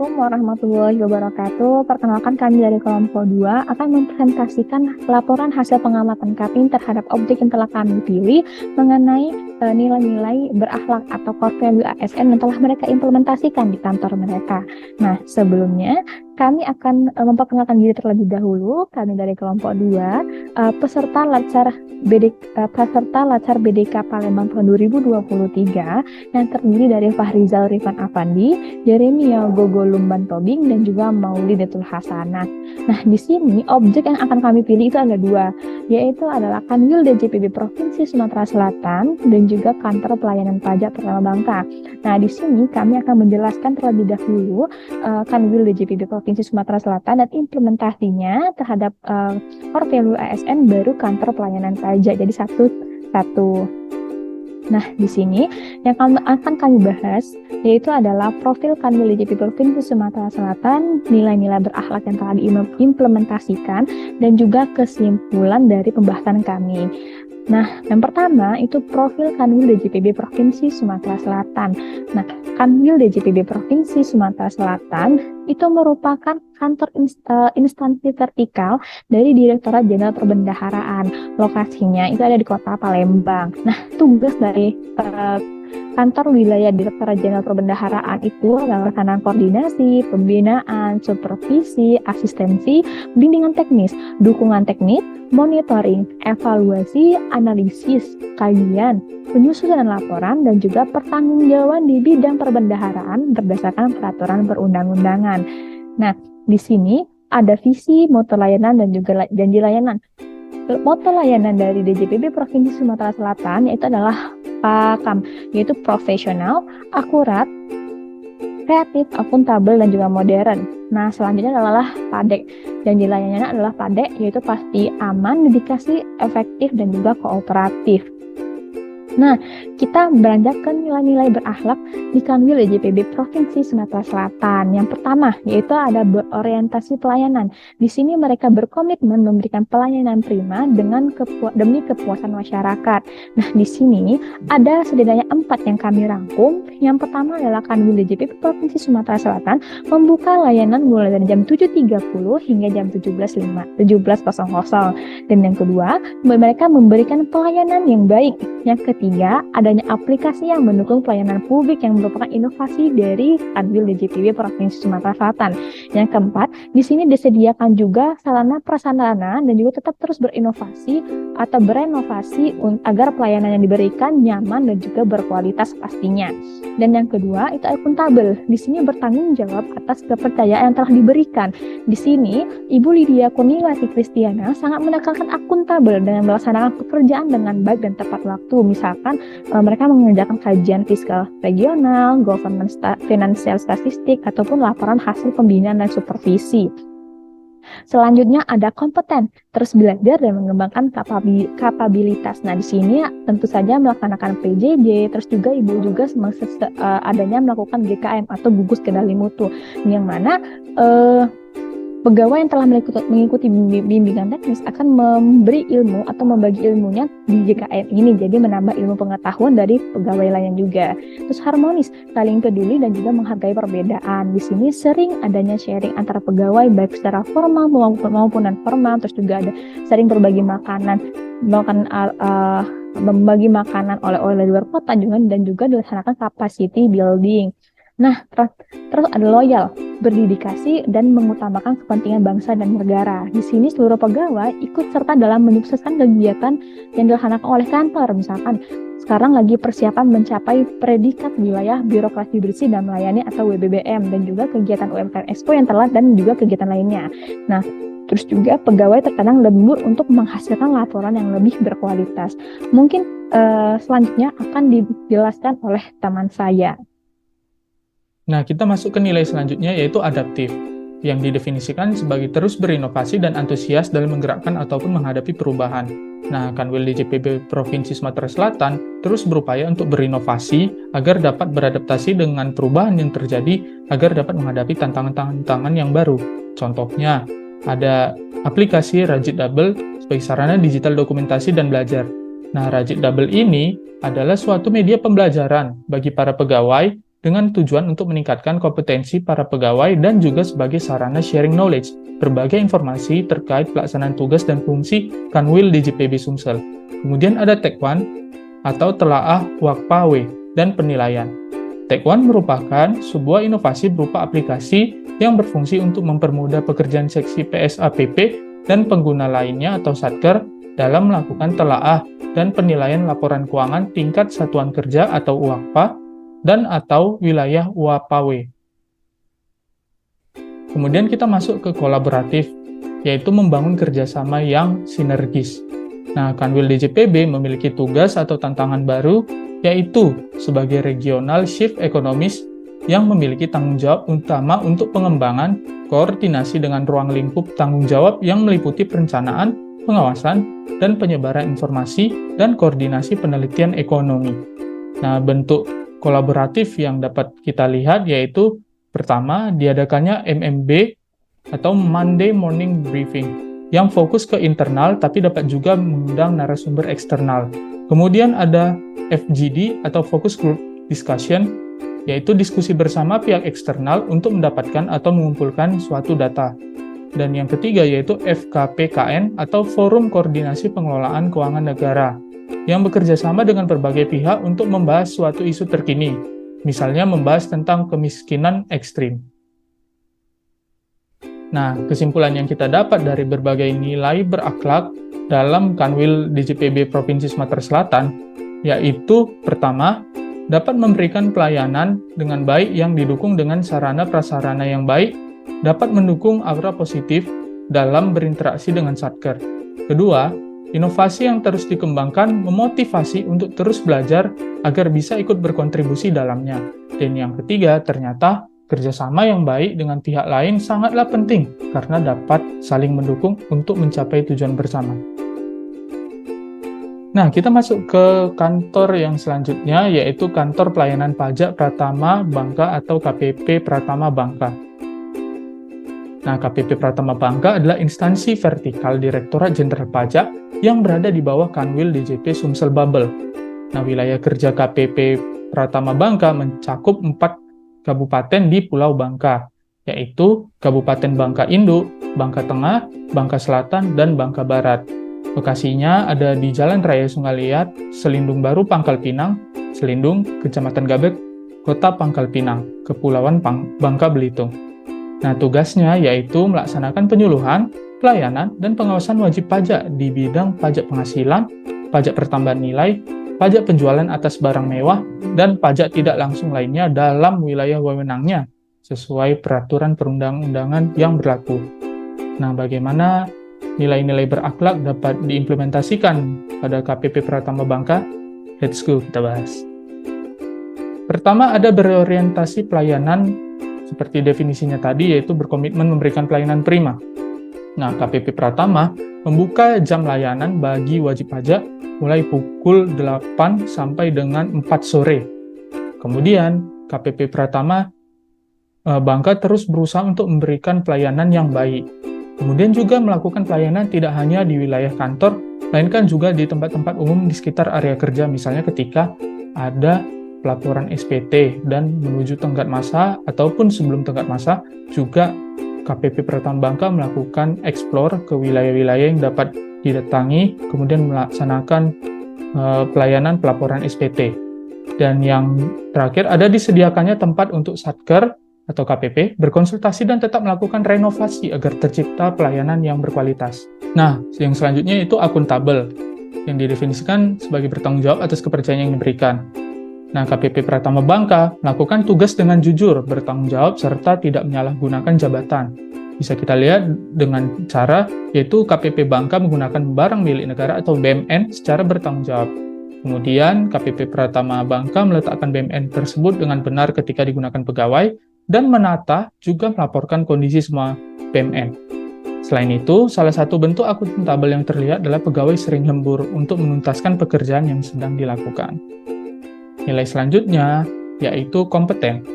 Assalamualaikum warahmatullahi wabarakatuh. Perkenalkan, kami dari kelompok 2 akan mempresentasikan laporan hasil pengamatan kami terhadap objek yang telah kami pilih mengenai nilai-nilai berakhlak atau core value ASN yang telah mereka implementasikan di kantor mereka. Nah, sebelumnya kami akan memperkenalkan diri terlebih dahulu. Kami dari kelompok 2, peserta Latsar BDK Palembang tahun 2023 yang terdiri dari Fahrizal Rifan Afandi, Jeremia Gogo Lumban Tobing, dan juga Maulidatul Hasanah. Nah, di sini objek yang akan kami pilih itu ada 2, yaitu adalah Kanwil DJPB Provinsi Sumatera Selatan dan juga Kantor Pelayanan Pajak Pertama Bangka. Nah, di sini kami akan menjelaskan terlebih dahulu Kanwil DJPB Provinsi Sumatera Selatan dan implementasinya terhadap core value ASN baru Kantor Pelayanan Pajak. Jadi satu. Nah, di sini yang akan kami bahas yaitu adalah profil Kanwil DJPB Provinsi Sumatera Selatan, nilai-nilai berakhlak yang telah diimplementasikan, dan juga kesimpulan dari pembahasan kami. Nah, yang pertama itu profil Kanwil DJPB Provinsi Sumatera Selatan. Nah, Kanwil DJPB Provinsi Sumatera Selatan itu merupakan kantor instansi vertikal dari Direktorat Jenderal Perbendaharaan. Lokasinya itu ada di Kota Palembang. Nah, tugas dari kantor wilayah Direktorat Jenderal Perbendaharaan itu adalah melaksanakan koordinasi, pembinaan, supervisi, asistensi, bimbingan teknis, dukungan teknis, monitoring, evaluasi, analisis, kajian, penyusunan laporan, dan juga pertanggungjawaban di bidang perbendaharaan berdasarkan peraturan perundang-undangan. Nah, di sini ada visi, moto layanan, dan juga janji layanan. Moto layanan dari DJPB Provinsi Sumatera Selatan yaitu adalah PAKAM, yaitu profesional, akurat, kreatif, akuntabel, dan juga modern. Nah, selanjutnya adalah PADEK. Janji layanannya adalah PADEK, yaitu pasti, aman, dedikasi, efektif, dan juga kooperatif. Nah, kita beranjak ke nilai-nilai berakhlak di Kanwil DJPB Provinsi Sumatera Selatan. Yang pertama, yaitu ada berorientasi pelayanan. Di sini mereka berkomitmen memberikan pelayanan prima demi kepuasan masyarakat. Nah, di sini ada setidaknya 4 yang kami rangkum. Yang pertama adalah Kanwil DJPB Provinsi Sumatera Selatan membuka layanan mulai dari jam 7.30 hingga jam 17.00. Dan yang kedua, mereka memberikan pelayanan yang baik. Yang ketiga, adanya aplikasi yang mendukung pelayanan publik yang merupakan inovasi dari Kanwil DJPB Provinsi Sumatera Selatan. Yang keempat, di sini disediakan juga sarana prasarana dan juga tetap terus berinovasi atau berenovasi agar pelayanan yang diberikan nyaman dan juga berkualitas pastinya. Dan yang kedua, itu akuntabel. Di sini bertanggung jawab atas kepercayaan yang telah diberikan. Di sini, Ibu Lydia Kurniawati Kristiana sangat menekankan akuntabel dengan melaksanakan pekerjaan dengan baik dan tepat waktu. Misalkan mereka mengerjakan kajian fiskal regional, governance financial statistik, ataupun laporan hasil pembinaan dan supervisi. Selanjutnya ada kompeten, terus belajar dan mengembangkan kapabilitas. Nah, di sini tentu saja melaksanakan PJJ, terus juga Ibu juga adanya melakukan GKM atau gugus kendali mutu, yang mana pegawai yang telah mengikuti bimbingan teknis akan memberi ilmu atau membagi ilmunya di JKM ini, jadi menambah ilmu pengetahuan dari pegawai lain juga. Terus harmonis, saling peduli, dan juga menghargai perbedaan. Di sini sering adanya sharing antara pegawai baik secara formal maupun non formal. Terus juga ada sering berbagi makanan, membagi makanan oleh-oleh luar kota juga, dan juga dilaksanakan capacity building. Nah, terus ada loyal, berdedikasi, dan mengutamakan kepentingan bangsa dan negara. Di sini seluruh pegawai ikut serta dalam menyukseskan kegiatan yang dilaksanakan oleh kantor. Misalkan sekarang lagi persiapan mencapai predikat wilayah birokrasi bersih dan melayani atau WBBM, dan juga kegiatan UMKM Expo yang telah, dan juga kegiatan lainnya. Nah, terus juga pegawai terkadang lembur untuk menghasilkan laporan yang lebih berkualitas. Mungkin selanjutnya akan dijelaskan oleh teman saya. Nah, kita masuk ke nilai selanjutnya, yaitu adaptif, yang didefinisikan sebagai terus berinovasi dan antusias dalam menggerakkan ataupun menghadapi perubahan. Nah, Kanwil DJPB Provinsi Sumatera Selatan terus berupaya untuk berinovasi agar dapat beradaptasi dengan perubahan yang terjadi, agar dapat menghadapi tantangan-tantangan yang baru. Contohnya, ada aplikasi Rajit Double sebagai sarana digital dokumentasi dan belajar. Nah, Rajit Double ini adalah suatu media pembelajaran bagi para pegawai dengan tujuan untuk meningkatkan kompetensi para pegawai dan juga sebagai sarana sharing knowledge, berbagai informasi terkait pelaksanaan tugas dan fungsi Kanwil DJPB Sumsel. Kemudian ada Take One atau telaah WAKPAW dan penilaian. Take One merupakan sebuah inovasi berupa aplikasi yang berfungsi untuk mempermudah pekerjaan seksi PSAPP dan pengguna lainnya atau Satker dalam melakukan telaah dan penilaian laporan keuangan tingkat satuan kerja atau UAKPA dan atau wilayah WAPAW. Kemudian kita masuk ke kolaboratif, yaitu membangun kerjasama yang sinergis. Nah, Kanwil DJPB memiliki tugas atau tantangan baru, yaitu sebagai regional chief economist yang memiliki tanggung jawab utama untuk pengembangan, koordinasi dengan ruang lingkup tanggung jawab yang meliputi perencanaan, pengawasan, dan penyebaran informasi, dan koordinasi penelitian ekonomi. Nah, bentuk kolaboratif yang dapat kita lihat yaitu pertama, diadakannya MMB atau Monday Morning Briefing yang fokus ke internal tapi dapat juga mengundang narasumber eksternal. Kemudian ada FGD atau Focus Group Discussion, yaitu diskusi bersama pihak eksternal untuk mendapatkan atau mengumpulkan suatu data. Dan yang ketiga yaitu FKPKN atau Forum Koordinasi Pengelolaan Keuangan Negara, yang bekerja sama dengan berbagai pihak untuk membahas suatu isu terkini, misalnya membahas tentang kemiskinan ekstrim. Nah, kesimpulan yang kita dapat dari berbagai nilai berakhlak dalam Kanwil DJPB Provinsi Sumatera Selatan, yaitu pertama, dapat memberikan pelayanan dengan baik yang didukung dengan sarana prasarana yang baik, dapat mendukung aura positif dalam berinteraksi dengan Satker. Kedua, inovasi yang terus dikembangkan memotivasi untuk terus belajar agar bisa ikut berkontribusi dalamnya. Dan yang ketiga, ternyata kerjasama yang baik dengan pihak lain sangatlah penting karena dapat saling mendukung untuk mencapai tujuan bersama. Nah, kita masuk ke kantor yang selanjutnya, yaitu Kantor Pelayanan Pajak Pratama Bangka atau KPP Pratama Bangka. Nah, KPP Pratama Bangka adalah instansi vertikal Direktorat Jenderal Pajak yang berada di bawah Kanwil DJP Sumsel Babel. Nah, wilayah kerja KPP Pratama Bangka mencakup 4 kabupaten di Pulau Bangka, yaitu Kabupaten Bangka Induk, Bangka Tengah, Bangka Selatan, dan Bangka Barat. Lokasinya ada di Jalan Raya Sungai Liat, Selindung Baru, Pangkal Pinang, Selindung, Kecamatan Gabek, Kota Pangkal Pinang, Kepulauan Bangka Belitung. Nah, tugasnya yaitu melaksanakan penyuluhan, pelayanan, dan pengawasan wajib pajak di bidang pajak penghasilan, pajak pertambahan nilai, pajak penjualan atas barang mewah, dan pajak tidak langsung lainnya dalam wilayah wewenangnya, sesuai peraturan perundang-undangan yang berlaku. Nah, bagaimana nilai-nilai berakhlak dapat diimplementasikan pada KPP Pratama Bangka? Let's go, kita bahas. Pertama, ada berorientasi pelayanan seperti definisinya tadi, yaitu berkomitmen memberikan pelayanan prima. Nah, KPP Pratama membuka jam layanan bagi wajib pajak mulai pukul 8 sampai dengan 4 sore. Kemudian, KPP Pratama Bangka terus berusaha untuk memberikan pelayanan yang baik. Kemudian juga melakukan pelayanan tidak hanya di wilayah kantor, melainkan juga di tempat-tempat umum di sekitar area kerja, misalnya ketika ada pelaporan SPT dan menuju tenggat masa ataupun sebelum tenggat masa, juga KPP Pratama Bangka melakukan explore ke wilayah-wilayah yang dapat didatangi, kemudian melaksanakan pelayanan pelaporan SPT. Dan yang terakhir, ada disediakannya tempat untuk Satker atau KPP berkonsultasi dan tetap melakukan renovasi agar tercipta pelayanan yang berkualitas. Nah, yang selanjutnya itu akuntabel, yang didefinisikan sebagai bertanggung jawab atas kepercayaan yang diberikan. Nah, KPP Pratama Bangka melakukan tugas dengan jujur, bertanggung jawab, serta tidak menyalahgunakan jabatan. Bisa kita lihat dengan cara, yaitu KPP Bangka menggunakan barang milik negara atau BMN secara bertanggung jawab. Kemudian, KPP Pratama Bangka meletakkan BMN tersebut dengan benar ketika digunakan pegawai, dan menata juga melaporkan kondisi semua BMN. Selain itu, salah satu bentuk akuntabel yang terlihat adalah pegawai sering lembur untuk menuntaskan pekerjaan yang sedang dilakukan. Nilai selanjutnya yaitu kompeten.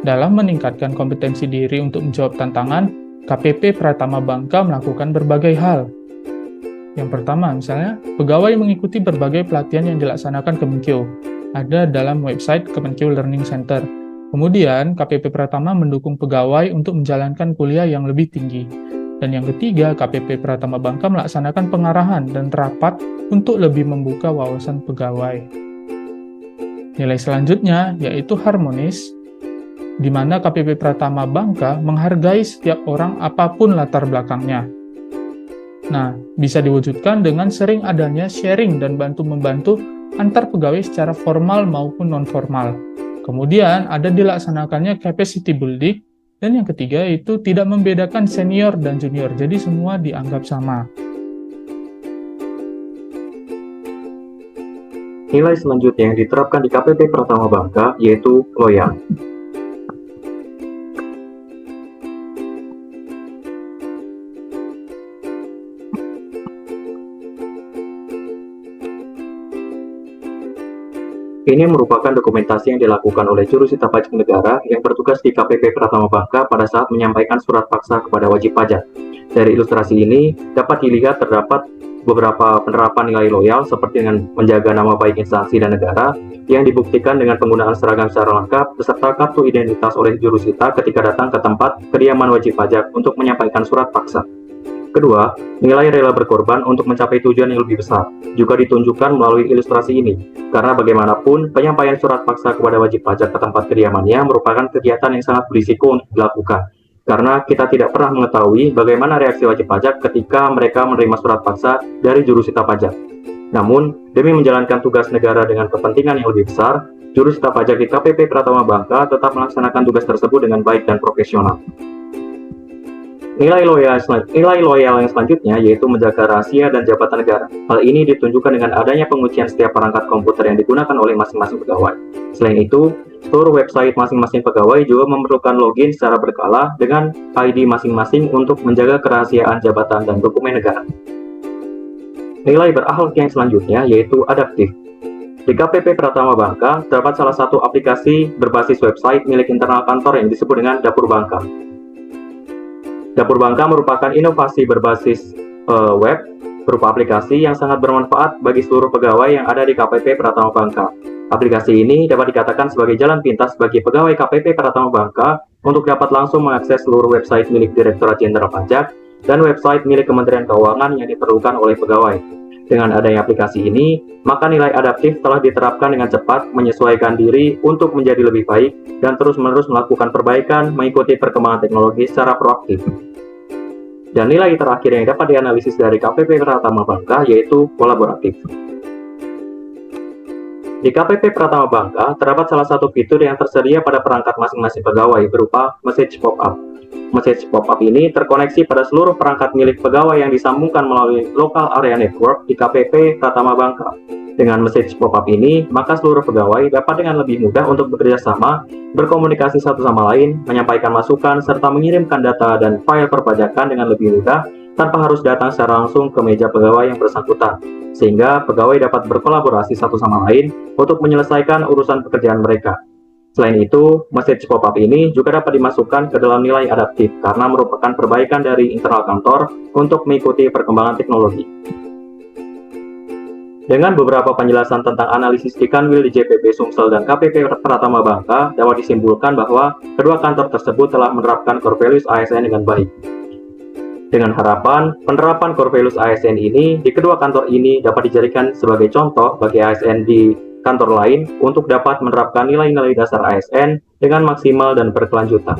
Dalam meningkatkan kompetensi diri untuk menjawab tantangan, KPP Pratama Bangka melakukan berbagai hal. Yang pertama, misalnya, pegawai mengikuti berbagai pelatihan yang dilaksanakan Kemenkeu. Ada dalam website Kemenkeu Learning Center. Kemudian, KPP Pratama mendukung pegawai untuk menjalankan kuliah yang lebih tinggi. Dan yang ketiga, KPP Pratama Bangka melaksanakan pengarahan dan rapat untuk lebih membuka wawasan pegawai. Nilai selanjutnya yaitu harmonis, di mana KPP Pratama Bangka menghargai setiap orang apapun latar belakangnya. Nah, bisa diwujudkan dengan sering adanya sharing dan bantu-membantu antar pegawai secara formal maupun non-formal. Kemudian ada dilaksanakannya capacity building, dan yang ketiga itu tidak membedakan senior dan junior, jadi semua dianggap sama. Nilai selanjutnya yang diterapkan di KPP Pratama Bangka yaitu loyal. Ini merupakan dokumentasi yang dilakukan oleh Jurusita Pajak Negara yang bertugas di KPP Pratama Bangka pada saat menyampaikan surat paksa kepada wajib pajak. Dari ilustrasi ini dapat dilihat terdapat beberapa penerapan nilai loyal seperti dengan menjaga nama baik instansi dan negara yang dibuktikan dengan penggunaan seragam secara lengkap beserta kartu identitas oleh Jurusita ketika datang ke tempat kediaman wajib pajak untuk menyampaikan surat paksa. Kedua, nilai rela berkorban untuk mencapai tujuan yang lebih besar juga ditunjukkan melalui ilustrasi ini, karena bagaimanapun penyampaian surat paksa kepada wajib pajak ke tempat kediamannya merupakan kegiatan yang sangat berisiko untuk dilakukan, karena kita tidak pernah mengetahui bagaimana reaksi wajib pajak ketika mereka menerima surat paksa dari Jurusita Pajak. Namun, demi menjalankan tugas negara dengan kepentingan yang lebih besar, Jurusita Pajak di KPP Pratama Bangka tetap melaksanakan tugas tersebut dengan baik dan profesional. Nilai loyal yang selanjutnya yaitu menjaga rahasia dan jabatan negara. Hal ini ditunjukkan dengan adanya pengujian setiap perangkat komputer yang digunakan oleh masing-masing pegawai. Selain itu, seluruh website masing-masing pegawai juga memerlukan login secara berkala dengan ID masing-masing untuk menjaga kerahasiaan jabatan dan dokumen negara. Nilai berakhlak yang selanjutnya yaitu adaptif. Di KPP Pratama Bangka terdapat salah satu aplikasi berbasis website milik internal kantor yang disebut dengan Dapur Bangka. Dapur Bangka merupakan inovasi berbasis web berupa aplikasi yang sangat bermanfaat bagi seluruh pegawai yang ada di KPP Pratama Bangka. Aplikasi ini dapat dikatakan sebagai jalan pintas bagi pegawai KPP Pratama Bangka untuk dapat langsung mengakses seluruh website milik Direktorat Jenderal Pajak dan website milik Kementerian Keuangan yang diperlukan oleh pegawai. Dengan adanya aplikasi ini, maka nilai adaptif telah diterapkan dengan cepat, menyesuaikan diri untuk menjadi lebih baik, dan terus-menerus melakukan perbaikan mengikuti perkembangan teknologi secara proaktif. Dan nilai terakhir yang dapat dianalisis dari KPP Pratama Bangka yaitu kolaboratif. Di KPP Pratama Bangka terdapat salah satu fitur yang tersedia pada perangkat masing-masing pegawai berupa message pop-up. Message pop-up ini terkoneksi pada seluruh perangkat milik pegawai yang disambungkan melalui Local Area Network di KPP Pratama Bangka. Dengan message pop-up ini, maka seluruh pegawai dapat dengan lebih mudah untuk bekerja sama, berkomunikasi satu sama lain, menyampaikan masukan, serta mengirimkan data dan file perpajakan dengan lebih mudah tanpa harus datang secara langsung ke meja pegawai yang bersangkutan, sehingga pegawai dapat berkolaborasi satu sama lain untuk menyelesaikan urusan pekerjaan mereka. Selain itu, message pop-up ini juga dapat dimasukkan ke dalam nilai adaptif karena merupakan perbaikan dari internal kantor untuk mengikuti perkembangan teknologi. Dengan beberapa penjelasan tentang analisis di Kanwil di JPP Sumsel dan KPP Pratama Bangka, dapat disimpulkan bahwa kedua kantor tersebut telah menerapkan core values ASN dengan baik. Dengan harapan, penerapan core values ASN ini di kedua kantor ini dapat dijadikan sebagai contoh bagi ASN di kantor lain untuk dapat menerapkan nilai-nilai dasar ASN dengan maksimal dan berkelanjutan.